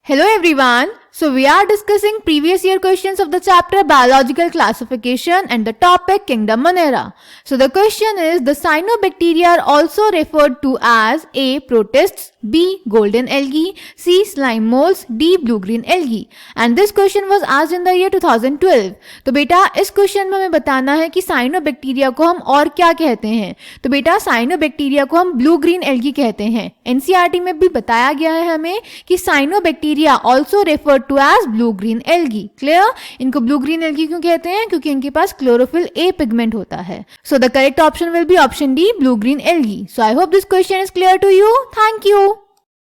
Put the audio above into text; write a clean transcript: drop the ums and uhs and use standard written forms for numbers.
Hello everyone. So we are discussing previous year questions of the chapter Biological Classification and the topic Kingdom Monera. So the question is, the cyanobacteria are also referred to as A. protists, B. golden algae, C. slime molds, D. blue-green algae. And this question was asked in the year 2012. तो बेटा इस question में हमें बताना है कि cyanobacteria को हम और क्या कहते हैं. तो बेटा साइनोबैक्टीरिया को हम ब्लू ग्रीन एल्गी कहते हैं. एनसीईआरटी में भी बताया गया है हमें कि cyanobacteria also referred to as blue green algae. Clear? इनको ब्लू ग्रीन एल्गी क्यों कहते हैं? क्योंकि इनके पास क्लोरोफिल ए पिगमेंट होता है. So the correct option will be option D, blue green algae. So I hope this question is clear to you. Thank you.